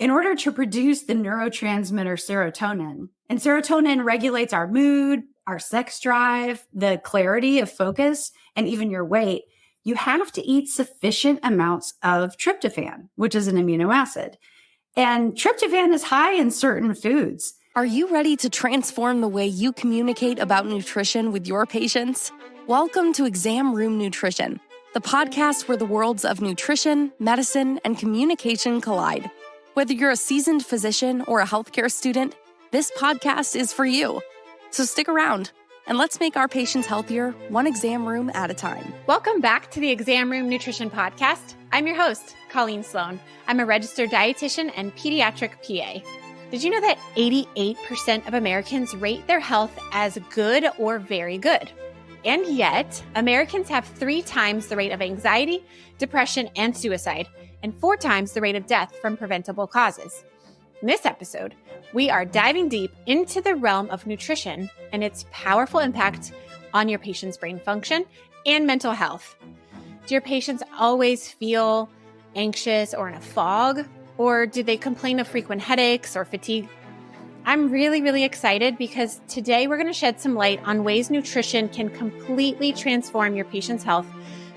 in order to produce the neurotransmitter serotonin. And serotonin regulates our mood, our sex drive, the clarity of focus, and even your weight. You have to eat sufficient amounts of tryptophan, which is an amino acid. And tryptophan is high in certain foods. Are you ready to transform the way you communicate about nutrition with your patients? Welcome to Exam Room Nutrition, the podcast where the worlds of nutrition, medicine, and communication collide. Whether you're a seasoned physician or a healthcare student, this podcast is for you. So stick around and let's make our patients healthier, one exam room at a time. Welcome back to the Exam Room Nutrition Podcast. I'm your host, Colleen Sloan. I'm a registered dietitian and pediatric PA. Did you know that 88% of Americans rate their health as good or very good? And yet, Americans have 3 times the rate of anxiety, depression, and suicide, and 4 times the rate of death from preventable causes. In this episode, we are diving deep into the realm of nutrition and its powerful impact on your patient's brain function and mental health. Do your patients always feel anxious or in a fog? Or do they complain of frequent headaches or fatigue? I'm really excited because today we're going to shed some light on ways nutrition can completely transform your patient's health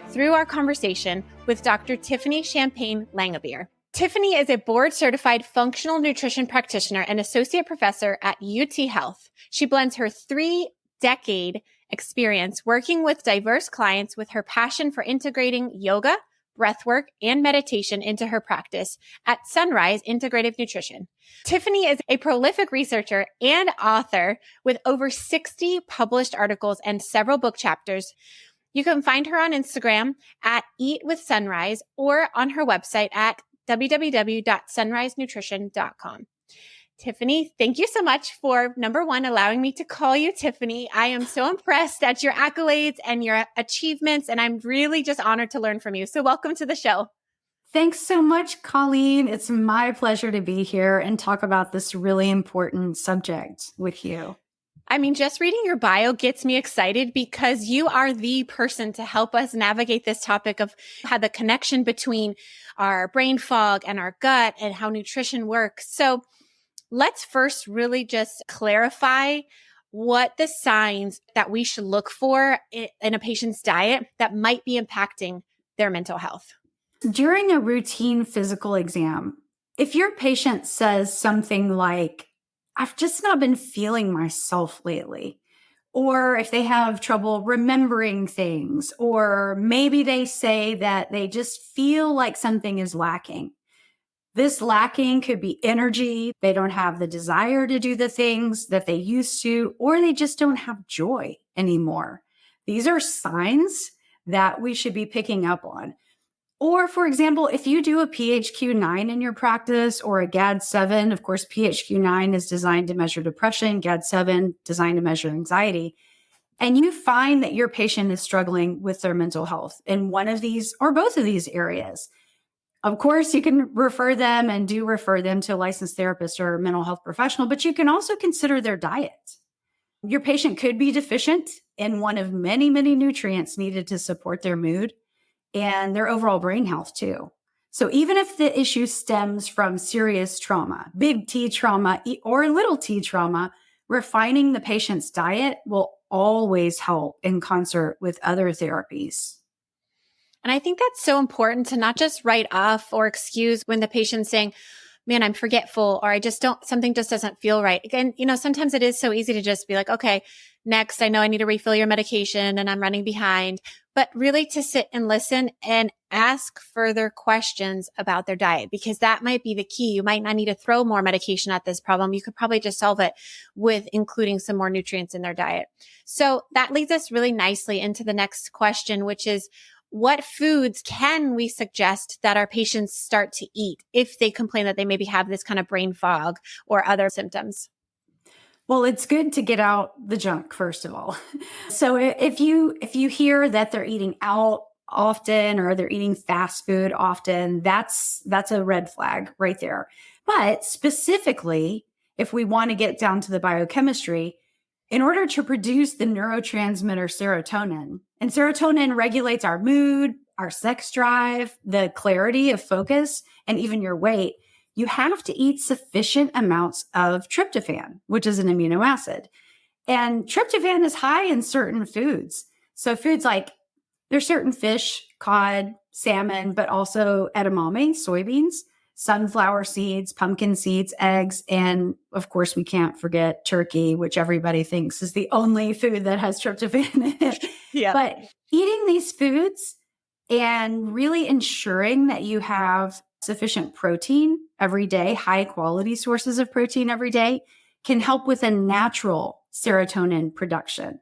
through our conversation with Dr. Tiffany Champagne-Langevere. Tiffany is a board-certified functional nutrition practitioner and associate professor at UT Health. She blends her 3-decade experience working with diverse clients with her passion for integrating yoga, breathwork, and meditation into her practice at Sunrise Integrative Nutrition. Tiffany is a prolific researcher and author with over 60 published articles and several book chapters. You can find her on Instagram at Eat with Sunrise or on her website at www.sunrisenutrition.com. Tiffany, thank you so much for, number one, allowing me to call you Tiffany. I am so impressed at your accolades and your achievements, and I'm really just honored to learn from you. So welcome to the show. Thanks so much, Colleen. It's my pleasure to be here and talk about this really important subject with you. I mean, just reading your bio gets me excited because you are the person to help us navigate this topic of how the connection between our brain fog and our gut and how nutrition works. So let's first really just clarify what the signs that we should look for in a patient's diet that might be impacting their mental health. During a routine physical exam, if your patient says something like, I've just not been feeling myself lately, or if they have trouble remembering things, or maybe they say that they just feel like something is lacking. This lacking could be energy. They don't have the desire to do the things that they used to, or they just don't have joy anymore. These are signs that we should be picking up on. Or, for example, if you do a PHQ-9 in your practice or a GAD-7, of course, PHQ-9 is designed to measure depression, GAD-7 designed to measure anxiety, and you find that your patient is struggling with their mental health in one of these or both of these areas, of course, you can refer them and do refer them to a licensed therapist or mental health professional, but you can also consider their diet. Your patient could be deficient in one of many nutrients needed to support their mood and their overall brain health too. So even if the issue stems from serious trauma, big T trauma or little t trauma, refining the patient's diet will always help in concert with other therapies. And I think that's so important to not just write off or excuse when the patient's saying, man, I'm forgetful, or something just doesn't feel right. Again, sometimes it is so easy to just be like, okay, next, I know I need to refill your medication and I'm running behind, but really to sit and listen and ask further questions about their diet, because that might be the key. You might not need to throw more medication at this problem. You could probably just solve it with including some more nutrients in their diet. So that leads us really nicely into the next question, which is, what foods can we suggest that our patients start to eat if they complain that they maybe have this kind of brain fog or other symptoms? Well, it's good to get out the junk, first of all. So if you hear that they're eating out often or they're eating fast food often, that's a red flag right there. But specifically, if we want to get down to the biochemistry, in order to produce the neurotransmitter serotonin, and serotonin regulates our mood, our sex drive, the clarity of focus, and even your weight, you have to eat sufficient amounts of tryptophan, which is an amino acid. And tryptophan is high in certain foods. So foods like there's certain fish, cod, salmon, but also edamame, soybeans, sunflower seeds, pumpkin seeds, eggs, and of course, we can't forget turkey, which everybody thinks is the only food that has tryptophan in it. Yeah. But eating these foods and really ensuring that you have sufficient protein every day, high quality sources of protein every day, can help with a natural serotonin production.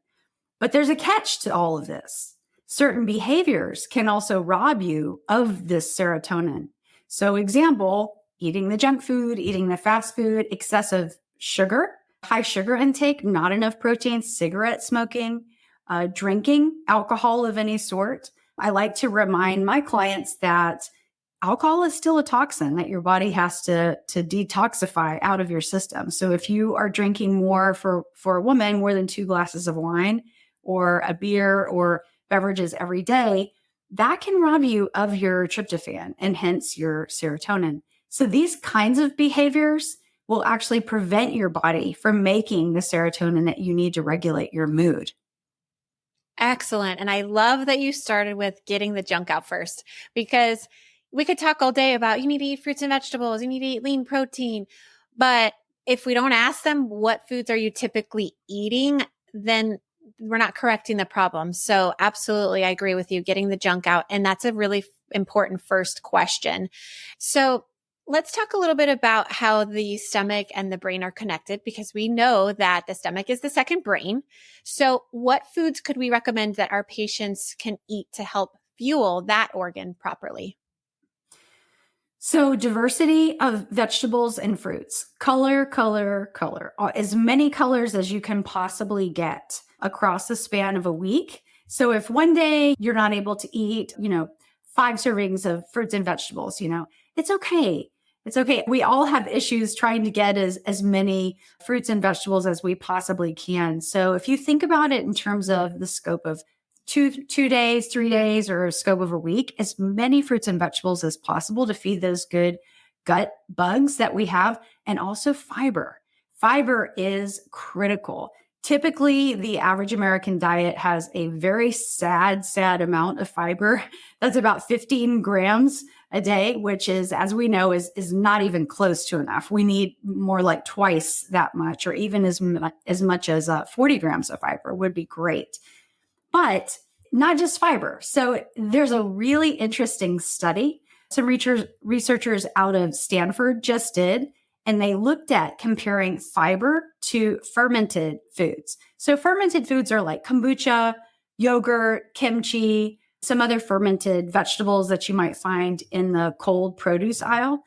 But there's a catch to all of this. Certain behaviors can also rob you of this serotonin. So example, eating the junk food, eating the fast food, excessive sugar, high sugar intake, not enough protein, cigarette smoking, drinking alcohol of any sort. I like to remind my clients that alcohol is still a toxin that your body has to detoxify out of your system. So if you are drinking more for a woman, more than 2 glasses of wine or a beer or beverages every day, that can rob you of your tryptophan and hence your serotonin. So these kinds of behaviors will actually prevent your body from making the serotonin that you need to regulate your mood. Excellent. And I love that you started with getting the junk out first, because we could talk all day about you need to eat fruits and vegetables, you need to eat lean protein. But if we don't ask them what foods are you typically eating, then we're not correcting the problem. So absolutely, I agree with you, getting the junk out. And that's a really important first question. So let's talk a little bit about how the stomach and the brain are connected, because we know that the stomach is the second brain. So what foods could we recommend that our patients can eat to help fuel that organ properly? So diversity of vegetables and fruits, color, as many colors as you can possibly get across the span of a week. So if one day you're not able to eat, 5 servings of fruits and vegetables, it's okay. It's okay. We all have issues trying to get as many fruits and vegetables as we possibly can. So if you think about it in terms of the scope of 2 days, 3 days, or a scope of a week, as many fruits and vegetables as possible to feed those good gut bugs that we have, and also fiber. Fiber is critical. Typically, the average American diet has a very sad amount of fiber. That's about 15 grams a day, which is, as we know, is not even close to enough. We need more like twice that much, or even as much as 40 grams of fiber would be great. But not just fiber. So there's a really interesting study some researchers out of Stanford just did, and they looked at comparing fiber to fermented foods. So fermented foods are like kombucha, yogurt, kimchi, some other fermented vegetables that you might find in the cold produce aisle.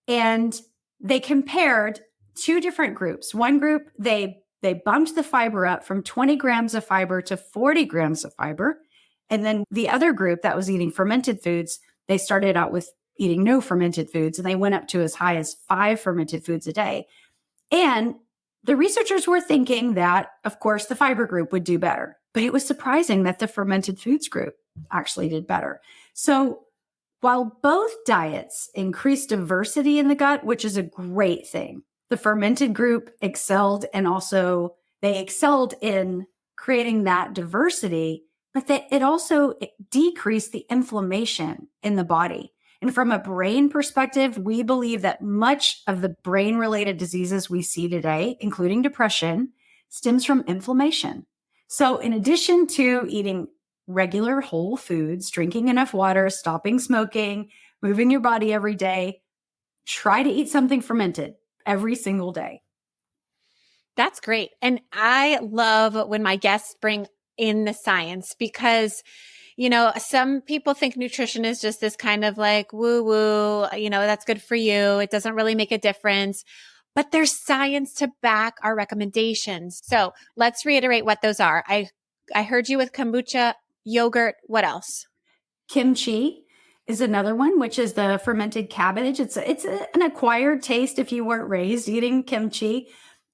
And they compared 2 different groups. One group, they bumped the fiber up from 20 grams of fiber to 40 grams of fiber. And then the other group that was eating fermented foods, they started out with eating no fermented foods, and they went up to as high as 5 fermented foods a day. And the researchers were thinking that, of course, the fiber group would do better. But it was surprising that the fermented foods group actually did better. So while both diets increased diversity in the gut, which is a great thing, the fermented group excelled, and also they excelled in creating that diversity, but that it also decreased the inflammation in the body. And from a brain perspective, we believe that much of the brain-related diseases we see today, including depression, stems from inflammation. So in addition to eating regular whole foods, drinking enough water, stopping smoking, moving your body every day, try to eat something fermented every single day. That's great. And I love when my guests bring in the science, because, some people think nutrition is just this kind of like woo woo, that's good for you. It doesn't really make a difference, but there's science to back our recommendations. So let's reiterate what those are. I heard you with kombucha, yogurt. What else? Kimchi is another one, which is the fermented cabbage. It's an acquired taste if you weren't raised eating kimchi,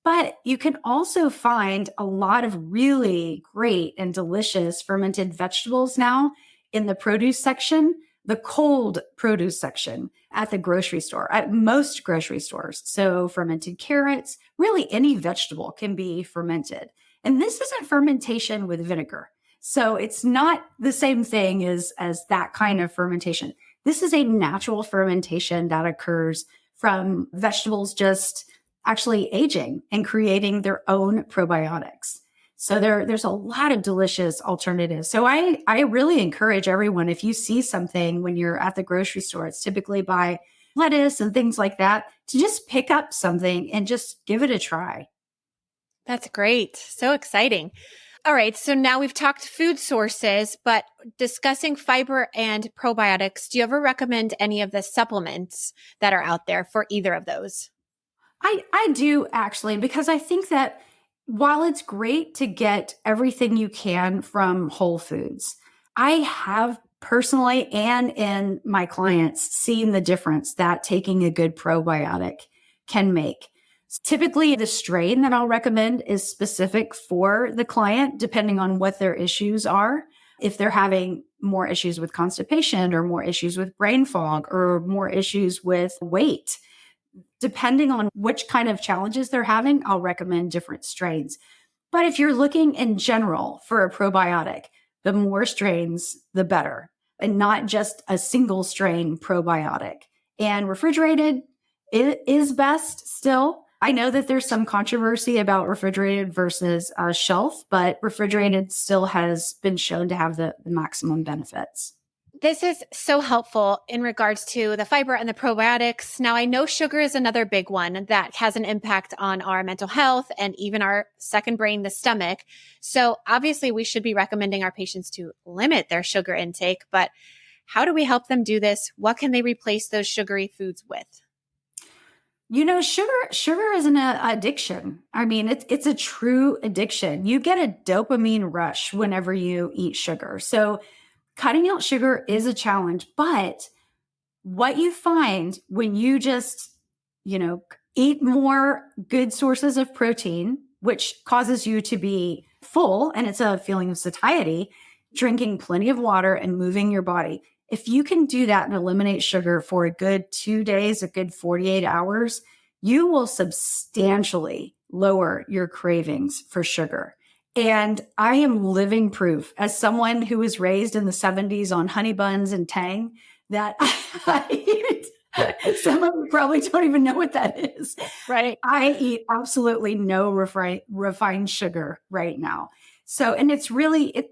but you can also find a lot of really great and delicious fermented vegetables now in the produce section. the cold produce section at the grocery store, at most grocery stores. So fermented carrots, really any vegetable can be fermented. And this isn't fermentation with vinegar. So it's not the same thing as that kind of fermentation. This is a natural fermentation that occurs from vegetables just actually aging and creating their own probiotics. So there's a lot of delicious alternatives. So I really encourage everyone, if you see something when you're at the grocery store, it's typically by lettuce and things like that, to just pick up something and just give it a try. That's great. So exciting. All right. So now we've talked food sources, but discussing fiber and probiotics, do you ever recommend any of the supplements that are out there for either of those? I do actually, because I think that while it's great to get everything you can from whole foods, I have personally and in my clients seen the difference that taking a good probiotic can make. Typically, the strain that I'll recommend is specific for the client, depending on what their issues are. If they're having more issues with constipation or more issues with brain fog or more issues with weight, depending on which kind of challenges they're having, I'll recommend different strains. But if you're looking in general for a probiotic, the more strains, the better, and not just a single strain probiotic. And refrigerated, it is best still. I know that there's some controversy about refrigerated versus shelf, but refrigerated still has been shown to have the maximum benefits. This is so helpful in regards to the fiber and the probiotics. Now, I know sugar is another big one that has an impact on our mental health and even our second brain, the stomach. So obviously we should be recommending our patients to limit their sugar intake, but how do we help them do this? What can they replace those sugary foods with? You know, sugar is an addiction. I mean, it's a true addiction. You get a dopamine rush whenever you eat sugar. So cutting out sugar is a challenge, but what you find when you just, eat more good sources of protein, which causes you to be full, and it's a feeling of satiety, drinking plenty of water and moving your body. If you can do that and eliminate sugar for a good 2 days, a good 48 hours, you will substantially lower your cravings for sugar. And I am living proof, as someone who was raised in the 70s on honey buns and Tang, that some of you probably don't even know what that is. Right. I eat absolutely no refined sugar right now. So, and it's really,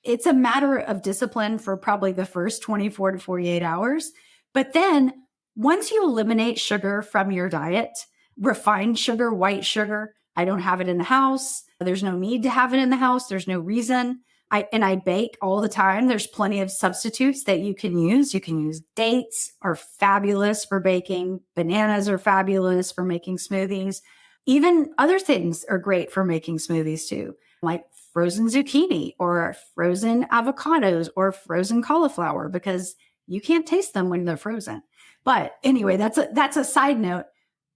it's a matter of discipline for probably the first 24 to 48 hours. But then once you eliminate sugar from your diet, refined sugar, white sugar, I don't have it in the house. There's no need to have it in the house. There's no reason. I bake all the time. There's plenty of substitutes that you can use. You can use dates are fabulous for baking. Bananas are fabulous for making smoothies. Even other things are great for making smoothies too, like frozen zucchini or frozen avocados or frozen cauliflower, because you can't taste them when they're frozen. But anyway, that's a side note.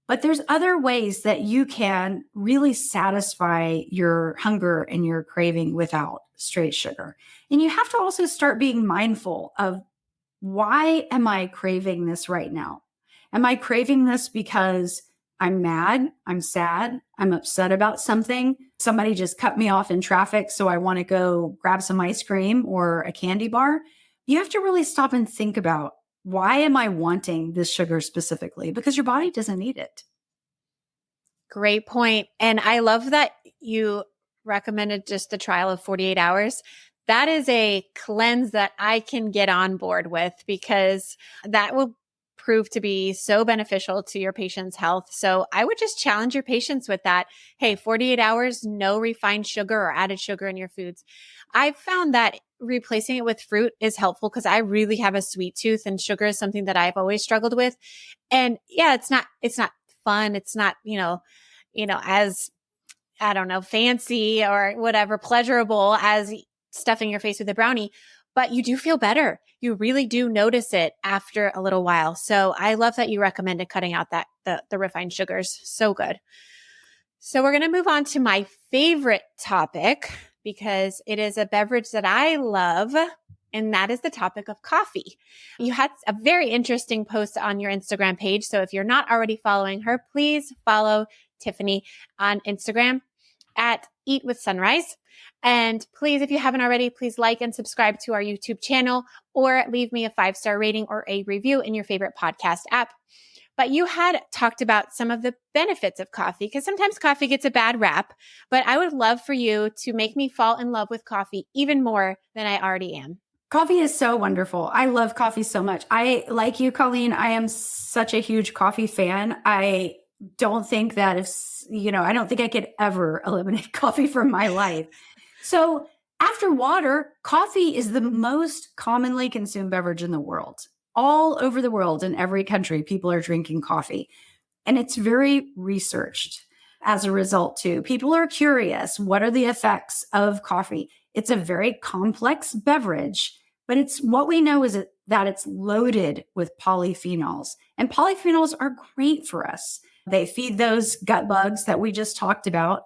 But there's other ways that you can really satisfy your hunger and your craving without straight sugar. And you have to also start being mindful of, why am I craving this right now? Am I craving this because I'm mad, I'm sad, I'm upset about something? Somebody just cut me off in traffic, so I want to go grab some ice cream or a candy bar. You have to really stop and think about, why am I wanting this sugar specifically? Because your body doesn't need it. Great point. And I love that you recommended just the trial of 48 hours. That is a cleanse that I can get on board with, because that will prove to be so beneficial to your patient's health. So I would just challenge your patients with that. Hey, 48 hours, no refined sugar or added sugar in your foods. I've found that replacing it with fruit is helpful, because I really have a sweet tooth, and sugar is something that I've always struggled with. And yeah, it's not fun. It's not, as, I don't know, fancy or whatever, pleasurable as stuffing your face with a brownie, but you do feel better. You really do notice it after a little while. So I love that you recommended cutting out the refined sugars. So good. So we're going to move on to my favorite topic, because it is a beverage that I love. and that is the topic of coffee. You had a very interesting post on your Instagram page. So if you're not already following her, please follow Tiffany on Instagram at Eat with Sunrise. And please, if you haven't already, please like and subscribe to our YouTube channel or leave me a 5-star rating or a review in your favorite podcast app. But you had talked about some of the benefits of coffee, because sometimes coffee gets a bad rap, but I would love for you to make me fall in love with coffee even more than I already am. Coffee is so wonderful. I love coffee so much. Like you, Colleen, I am such a huge coffee fan. I don't think that I don't think I could ever eliminate coffee from my life. So after water, coffee is the most commonly consumed beverage in the world. All over the world, in every country, people are drinking coffee. And it's very researched as a result, too. People are curious. What are the effects of coffee? It's a very complex beverage, but what we know is that it's loaded with polyphenols. And polyphenols are great for us. They feed those gut bugs that we just talked about.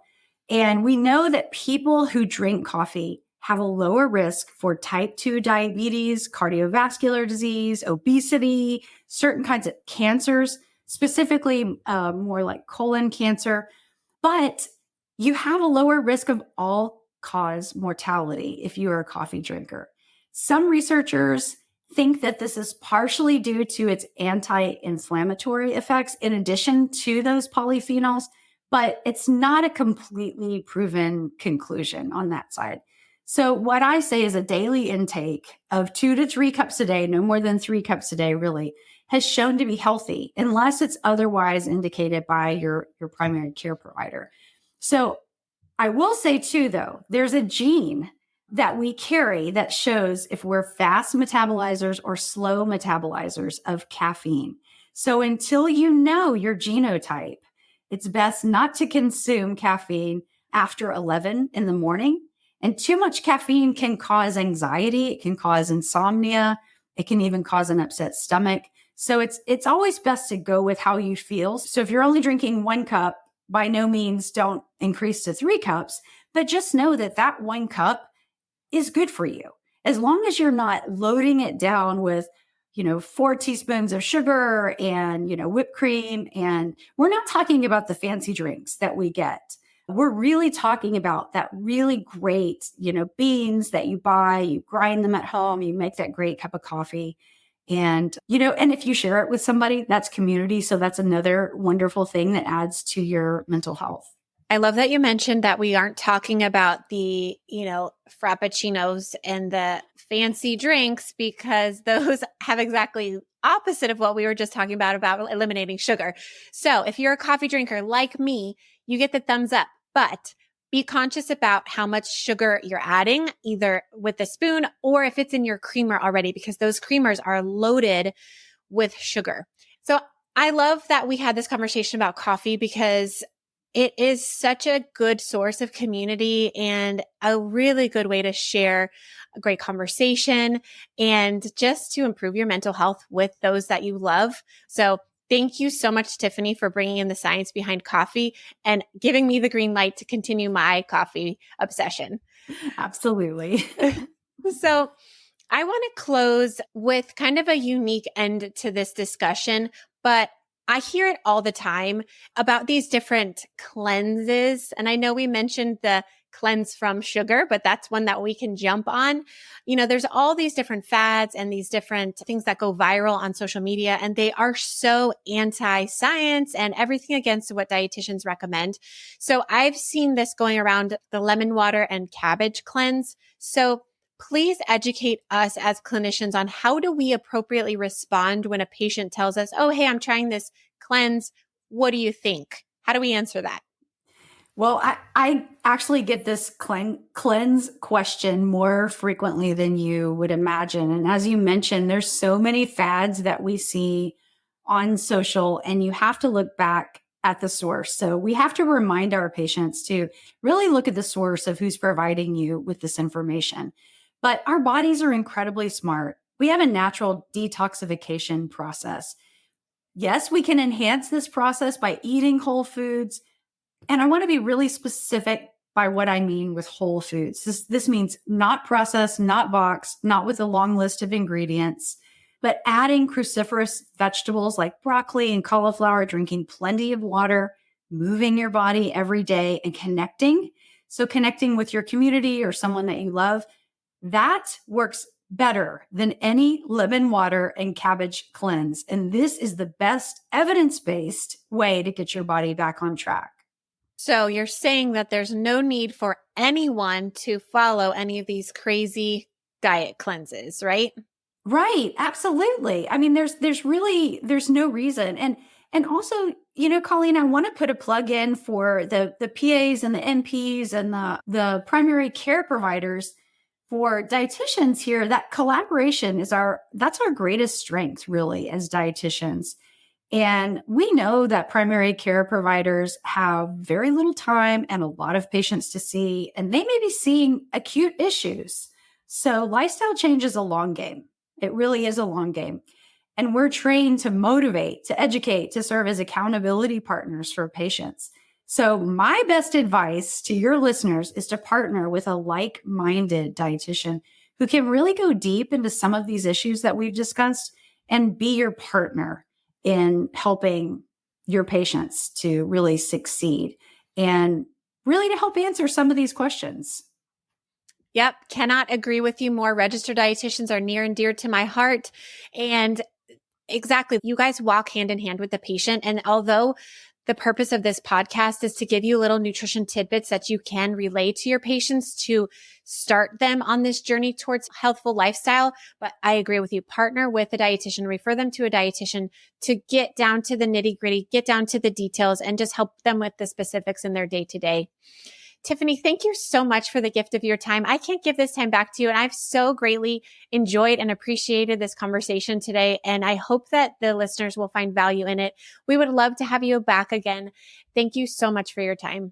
And we know that people who drink coffee have a lower risk for type 2 diabetes, cardiovascular disease, obesity, certain kinds of cancers, specifically more like colon cancer. But you have a lower risk of all-cause mortality if you are a coffee drinker. Some researchers think that this is partially due to its anti-inflammatory effects in addition to those polyphenols, but it's not a completely proven conclusion on that side. So what I say is a daily intake of 2 to 3 cups a day, no more than 3 cups a day really, has shown to be healthy unless it's otherwise indicated by your primary care provider. So I will say too, though, there's a gene that we carry that shows if we're fast metabolizers or slow metabolizers of caffeine. So until you know your genotype, it's best not to consume caffeine after 11 in the morning. And too much caffeine can cause anxiety. It can cause insomnia. It can even cause an upset stomach. So it's always best to go with how you feel. So if you're only drinking 1 cup, by no means don't increase to 3 cups, but just know that 1 cup is good for you. As long as you're not loading it down with, 4 teaspoons of sugar and, whipped cream. And we're not talking about the fancy drinks that we get. We're really talking about that really great, beans that you buy, you grind them at home, you make that great cup of coffee. And, and if you share it with somebody, that's community. So that's another wonderful thing that adds to your mental health. I love that you mentioned that we aren't talking about the, frappuccinos and the fancy drinks, because those have exactly opposite of what we were just talking about eliminating sugar. So if you're a coffee drinker like me, you get the thumbs up, but be conscious about how much sugar you're adding, either with a spoon or if it's in your creamer already, because those creamers are loaded with sugar. So I love that we had this conversation about coffee, because it is such a good source of community and a really good way to share a great conversation and just to improve your mental health with those that you love. So thank you so much, Tiffany, for bringing in the science behind coffee and giving me the green light to continue my coffee obsession. Absolutely. So I want to close with kind of a unique end to this discussion, but I hear it all the time about these different cleanses. And I know we mentioned the cleanse from sugar, but that's one that we can jump on. There's all these different fads and these different things that go viral on social media, and they are so anti-science and everything against what dietitians recommend. So I've seen this going around, the lemon water and cabbage cleanse. So please educate us as clinicians on how do we appropriately respond when a patient tells us, oh, hey, I'm trying this cleanse. What do you think? How do we answer that? Well, I actually get this cleanse question more frequently than you would imagine. And as you mentioned, there's so many fads that we see on social, and you have to look back at the source. So we have to remind our patients to really look at the source of who's providing you with this information. But our bodies are incredibly smart. We have a natural detoxification process. Yes, we can enhance this process by eating whole foods. And I want to be really specific by what I mean with whole foods. This means not processed, not boxed, not with a long list of ingredients, but adding cruciferous vegetables like broccoli and cauliflower, drinking plenty of water, moving your body every day, and connecting. So connecting with your community or someone that you love, that works better than any lemon water and cabbage cleanse. And this is the best evidence-based way to get your body back on track. So you're saying that there's no need for anyone to follow any of these crazy diet cleanses, right? Right. Absolutely. I mean, there's no reason. And also, Colleen, I want to put a plug in for the PAs and the NPs and the primary care providers. For dietitians here, that collaboration that's our greatest strength, really, as dietitians. And we know that primary care providers have very little time and a lot of patients to see, and they may be seeing acute issues. So lifestyle change is a long game. It really is a long game. And we're trained to motivate, to educate, to serve as accountability partners for patients. So my best advice to your listeners is to partner with a like-minded dietitian who can really go deep into some of these issues that we've discussed and be your partner in helping your patients to really succeed and really to help answer some of these questions. Yep. Cannot agree with you more. Registered dietitians are near and dear to my heart. And exactly, you guys walk hand in hand with the patient. And although the purpose of this podcast is to give you little nutrition tidbits that you can relay to your patients to start them on this journey towards healthful lifestyle. But I agree with you. Partner with a dietitian, refer them to a dietitian to get down to the nitty gritty, get down to the details, and just help them with the specifics in their day to day. Tiffany, thank you so much for the gift of your time. I can't give this time back to you. And I've so greatly enjoyed and appreciated this conversation today. And I hope that the listeners will find value in it. We would love to have you back again. Thank you so much for your time.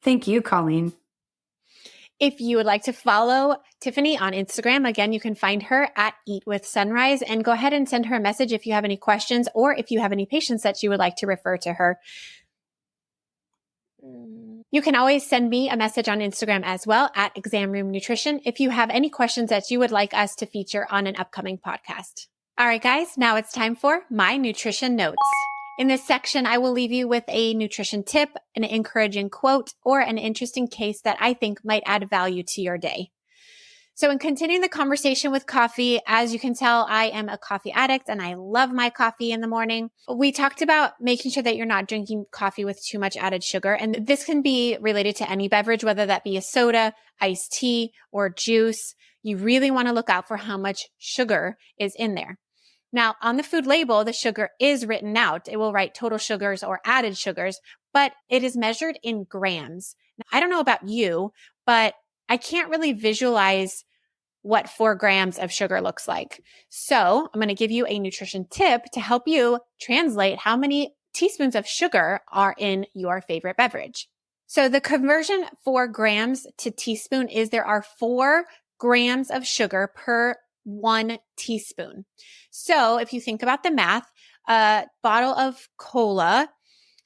Thank you, Colleen. If you would like to follow Tiffany on Instagram, again, you can find her at Eat with Sunrise, and go ahead and send her a message if you have any questions or if you have any patients that you would like to refer to her. You can always send me a message on Instagram as well at Exam Room Nutrition if you have any questions that you would like us to feature on an upcoming podcast. All right, guys, now it's time for my nutrition notes. In this section, I will leave you with a nutrition tip, an encouraging quote, or an interesting case that I think might add value to your day. So in continuing the conversation with coffee, as you can tell, I am a coffee addict and I love my coffee in the morning. We talked about making sure that you're not drinking coffee with too much added sugar. And this can be related to any beverage, whether that be a soda, iced tea, or juice. You really want to look out for how much sugar is in there. Now, on the food label, the sugar is written out. It will write total sugars or added sugars, but it is measured in grams. Now, I don't know about you, but I can't really visualize what 4 grams of sugar looks like. So I'm going to give you a nutrition tip to help you translate how many teaspoons of sugar are in your favorite beverage. So the conversion for grams to teaspoon is there are 4 grams of sugar per 1 teaspoon. So if you think about the math, a bottle of cola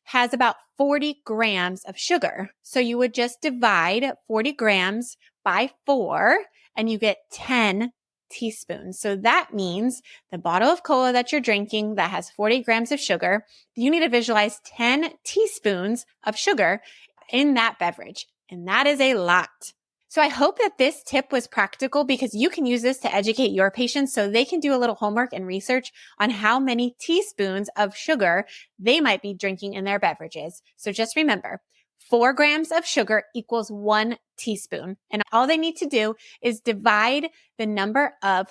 has about 40 grams of sugar. So you would just divide 40 grams by 4 and you get 10 teaspoons. So that means the bottle of cola that you're drinking that has 40 grams of sugar, you need to visualize 10 teaspoons of sugar in that beverage. And that is a lot. So I hope that this tip was practical because you can use this to educate your patients so they can do a little homework and research on how many teaspoons of sugar they might be drinking in their beverages. So just remember, 4 grams of sugar equals 1 teaspoon. And all they need to do is divide the number of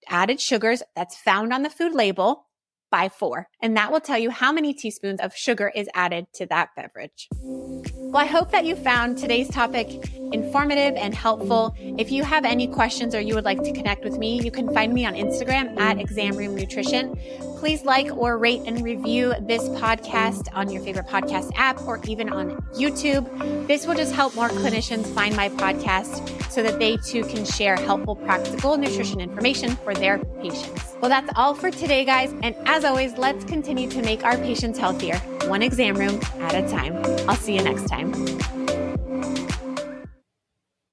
added sugars that's found on the food label by 4. And that will tell you how many teaspoons of sugar is added to that beverage. Well, I hope that you found today's topic informative and helpful. If you have any questions or you would like to connect with me, you can find me on Instagram at Exam Room Nutrition. Please like or rate and review this podcast on your favorite podcast app or even on YouTube. This will just help more clinicians find my podcast so that they too can share helpful, practical nutrition information for their patients. Well, that's all for today, guys. And as always, let's continue to make our patients healthier, one exam room at a time. I'll see you next time.